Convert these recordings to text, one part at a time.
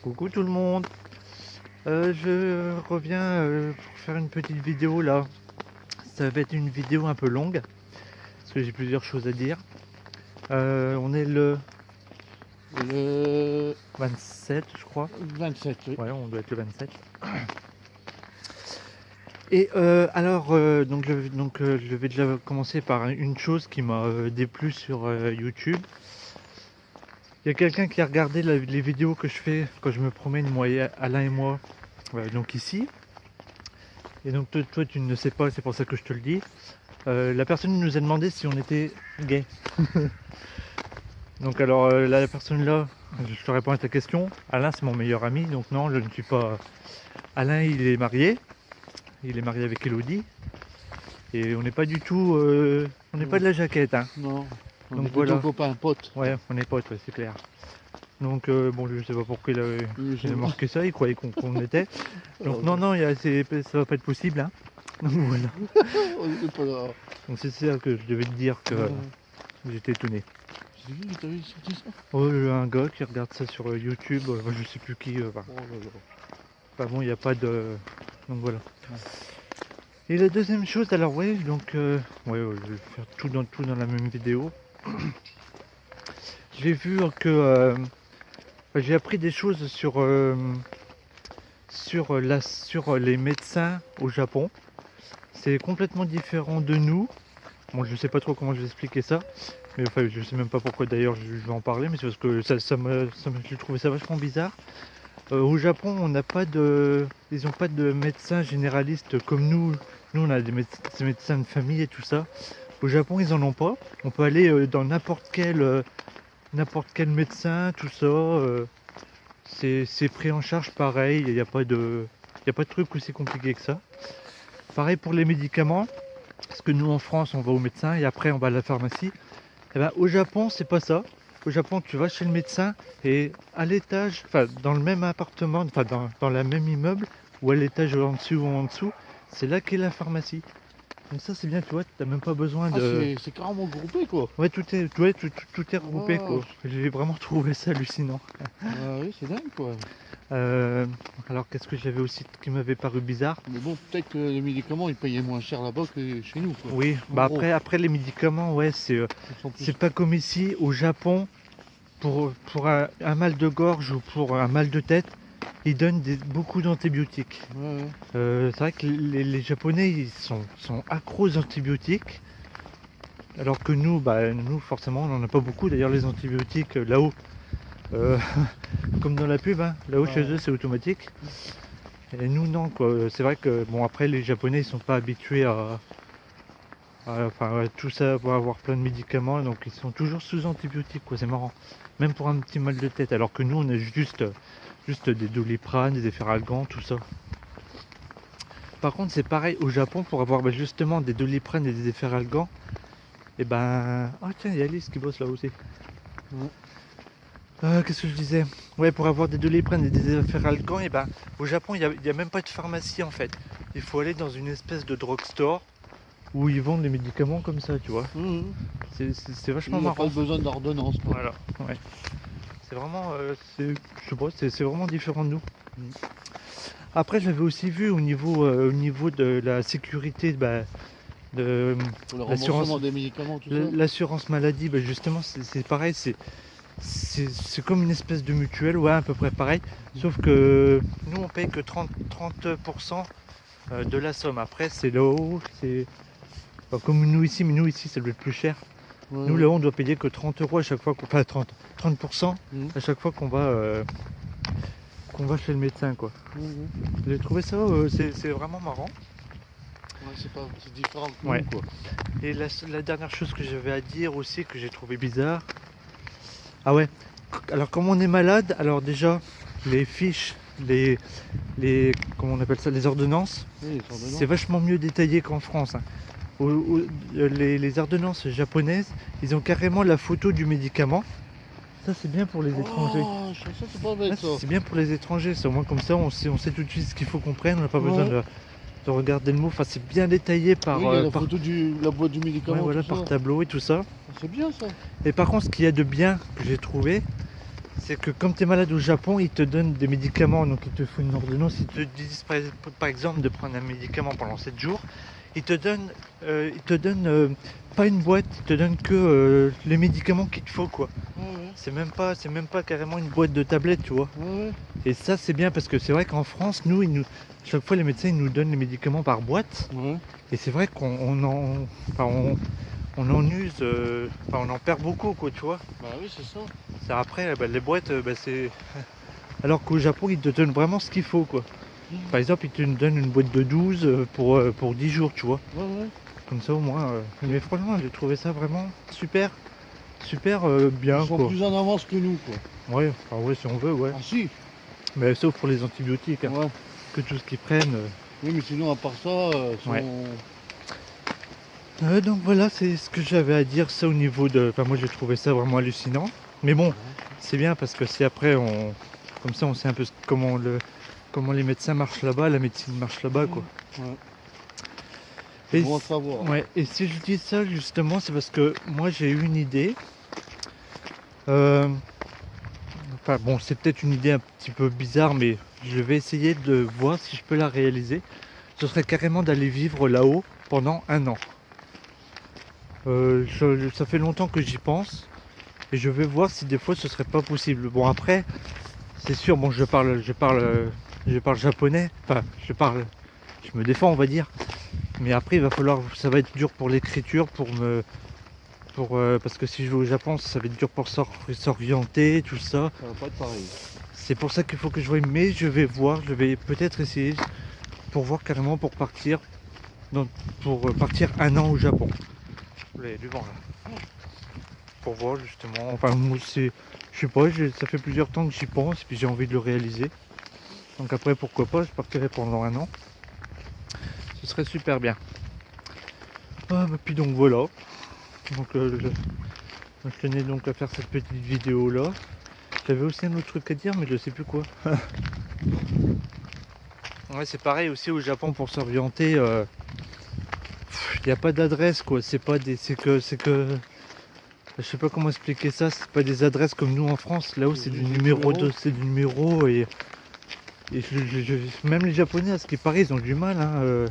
Coucou tout le monde. Je reviens pour faire une petite vidéo là. Ça va être une vidéo un peu longue parce que j'ai plusieurs choses à dire. On est le Le 27 je crois. 27, oui. Ouais, on doit être le 27. Et je vais déjà commencer par une chose qui m'a déplu sur YouTube. Il y a quelqu'un qui a regardé les vidéos que je fais quand je me promène, moi et Alain et moi, donc ici. Et donc toi tu ne sais pas, c'est pour ça que je te le dis. La personne nous a demandé si on était gay. Donc alors la personne là, je te réponds à ta question. Alain c'est mon meilleur ami, donc non je ne suis pas. Alain il est marié avec Elodie. Et on n'est pas du tout, on n'est pas de la jaquette, hein. Non, on Donc est plutôt voilà. copains, potes. Ouais, on est potes, ouais, c'est clair. Donc bon, je sais pas pourquoi il a marqué ça, il croyait qu'on était. Donc non, ça va pas être possible, hein. Donc voilà. On est pas là. Donc c'est ça que je devais te dire que j'étais étonné. C'est qui qui t'avait sorti ça? Oh, un gars qui regarde ça sur YouTube, je sais plus qui. Oh là là. Enfin bon, il n'y a pas de. Donc voilà. Et la deuxième chose, alors ouais, donc je vais faire tout dans la même vidéo. J'ai vu que j'ai appris des choses sur les médecins au Japon. C'est complètement différent de nous. Bon, je sais pas trop comment je vais expliquer ça, mais enfin, je sais même pas pourquoi d'ailleurs je vais en parler, mais c'est parce que j'ai trouvé ça vachement bizarre. Au Japon, ils n'ont pas de médecins généralistes comme nous. Nous, on a des médecins de famille et tout ça. Au Japon, ils en ont pas. On peut aller dans n'importe quel médecin, tout ça. C'est pris en charge pareil. Il n'y a pas de truc aussi compliqué que ça. Pareil pour les médicaments. Parce que nous, en France, on va au médecin et après, on va à la pharmacie. Et ben, au Japon, c'est pas ça. Au Japon, tu vas chez le médecin et à l'étage, enfin dans le même appartement, enfin dans le même immeuble, ou à l'étage en dessous ou en dessous, c'est là qu'est la pharmacie. Donc ça c'est bien, tu vois, t'as même pas besoin de. C'est carrément groupé quoi. Ouais, tout est regroupé quoi. J'ai vraiment trouvé ça hallucinant. Oui, c'est dingue quoi. Alors qu'est-ce que j'avais aussi qui m'avait paru bizarre? Mais bon, peut-être que les médicaments ils payaient moins cher là-bas que chez nous quoi. Oui, bah après les médicaments, ouais, c'est pas comme ici au Japon. Pour un mal de gorge ou pour un mal de tête, ils donnent beaucoup d'antibiotiques. Ouais. C'est vrai que les Japonais ils sont accros aux antibiotiques, alors que nous, nous forcément on n'en a pas beaucoup. D'ailleurs les antibiotiques là-haut, comme dans la pub, hein, là-haut chez eux c'est automatique. Et nous non quoi. C'est vrai que bon après les Japonais ils sont pas habitués tout ça va avoir plein de médicaments, donc ils sont toujours sous antibiotiques quoi, c'est marrant. Même pour un petit mal de tête, alors que nous on a juste des Doliprane, des Efferalgan, tout ça. Par contre c'est pareil au Japon, pour avoir justement des Doliprane et des Efferalgan, et ben... Oh tiens, il y a Alice qui bosse là aussi. Qu'est-ce que je disais? Ouais, pour avoir des Doliprane et des Efferalgan, et ben au Japon il n'y a même pas de pharmacie en fait. Il faut aller dans une espèce de drugstore où ils vendent les médicaments comme ça, tu vois. C'est vachement marrant. Pas besoin d'ordonnance. Voilà, ouais. C'est vraiment, je sais pas, c'est vraiment différent de nous. Après, j'avais aussi vu au niveau de la sécurité, de Pour le remboursement des médicaments, tout ça. L'assurance maladie, justement, c'est pareil, c'est comme une espèce de mutuelle, ouais, à peu près pareil. Sauf que nous, on paye que 30% de la somme. Après, c'est là-haut, c'est comme nous ici, mais nous ici, ça doit être plus cher. Ouais. Nous là on doit payer que 30 € à chaque fois qu'on. Enfin 30% à chaque fois qu'on va chez le médecin quoi. J'ai trouvé ça c'est vraiment marrant. Ouais, c'est différent que ouais. nous, quoi. Et la dernière chose que j'avais à dire aussi que j'ai trouvé bizarre. Ah ouais. Alors comme on est malade, alors déjà les fiches, comment on appelle ça, les ordonnances, c'est vachement mieux détaillé qu'en France. Hein. Les ordonnances japonaises, ils ont carrément la photo du médicament. Ça c'est bien pour les étrangers. Ça c'est pas bête ça. C'est bien pour les étrangers, c'est au moins comme ça on sait tout de suite ce qu'il faut qu'on prenne, on n'a pas besoin de regarder le mot. Enfin c'est bien détaillé par. Oui, il y a la photo la boîte du médicament. Ouais, voilà, par tableau et tout ça. C'est bien ça. Et par contre ce qu'il y a de bien que j'ai trouvé, c'est que comme tu es malade au Japon, ils te donnent des médicaments, donc ils te font une ordonnance, ils te disent par exemple de prendre un médicament pendant 7 jours. Ils te donnent pas une boîte, ils te donnent que les médicaments qu'il te faut quoi. Ouais, ouais. C'est même pas carrément une boîte de tablettes, tu vois. Ouais, ouais. Et ça c'est bien parce que c'est vrai qu'en France, chaque fois les médecins ils nous donnent les médicaments par boîte. Ouais. Et c'est vrai on en use, on en perd beaucoup quoi, tu vois. Bah oui, c'est ça. Ça, après, les boîtes, c'est. Alors qu'au Japon, ils te donnent vraiment ce qu'il faut quoi. Par exemple, ils te donnent une boîte de 12 pour 10 jours, tu vois. Ouais, ouais. Comme ça au moins. Mais franchement, j'ai trouvé ça vraiment super, super bien Ils sont quoi. plus en avance que nous, quoi. Ouais, enfin, ouais, si on veut, ouais. Ah si. Mais sauf pour les antibiotiques, hein, Ouais. que tout ce qu'ils prennent. Oui, mais sinon, à part ça, Ouais. Donc voilà, c'est ce que j'avais à dire ça au niveau de. Enfin, moi j'ai trouvé ça vraiment hallucinant. Mais bon, c'est bien parce que si après comme ça on sait un peu comment les médecins marchent là-bas, la médecine marche là-bas quoi. Ouais. Et, Bon à savoir. ouais, et si je dis ça justement, c'est parce que moi j'ai eu une idée. Enfin bon, c'est peut-être une idée un petit peu bizarre, mais je vais essayer de voir si je peux la réaliser. Ce serait carrément d'aller vivre là-haut pendant 1 an. Ça fait longtemps que j'y pense et je vais voir si des fois ce serait pas possible. Bon après, c'est sûr, bon je parle japonais, enfin je me défends on va dire. Mais après il va falloir, ça va être dur pour l'écriture, parce que si je vais au Japon ça va être dur pour s'orienter, tout ça. Ça va pas être pareil. C'est pour ça qu'il faut que je voie, mais je vais voir, je vais peut-être essayer pour voir carrément pour partir 1 an au Japon. Là, il y a du vent là. Pour voir justement, enfin moi c'est, je sais pas, ça fait plusieurs temps que j'y pense et puis j'ai envie de le réaliser. Donc après pourquoi pas, je partirai pendant 1 an. Ce serait super bien. Puis donc voilà. Donc je tenais donc à faire cette petite vidéo là. J'avais aussi un autre truc à dire mais je sais plus quoi. Ouais c'est pareil aussi au Japon pour s'orienter. Il n'y a pas d'adresse quoi, c'est que je sais pas comment expliquer ça, c'est pas des adresses comme nous en France, là-haut c'est du numéro 2, c'est du numéro et même les Japonais à ce qui paraît ils ont du mal hein,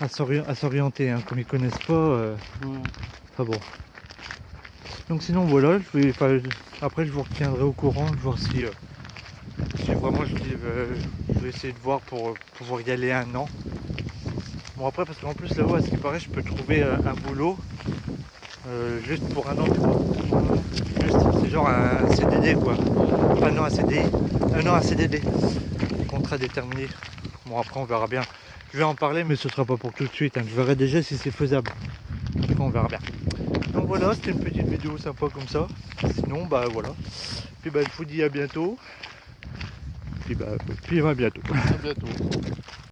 à s'orienter, hein, comme ils connaissent pas. Enfin bon. Donc sinon voilà, après je vous retiendrai au courant, voir si vraiment je vais essayer de voir pour pouvoir y aller 1 an. Bon après parce qu'en plus là-haut à ce qui paraît je peux trouver un boulot juste pour 1 an, tu vois. Juste, c'est genre un CDD quoi. Enfin non un CDI. Non un CDD. Contrat déterminé. Bon après on verra bien. Je vais en parler mais ce sera pas pour tout de suite. Hein. Je verrai déjà si c'est faisable. En tout cas on verra bien. Donc voilà, c'était une petite vidéo sympa comme ça. Sinon bah voilà. Puis bah je vous dis à bientôt. Puis à bientôt. À bientôt.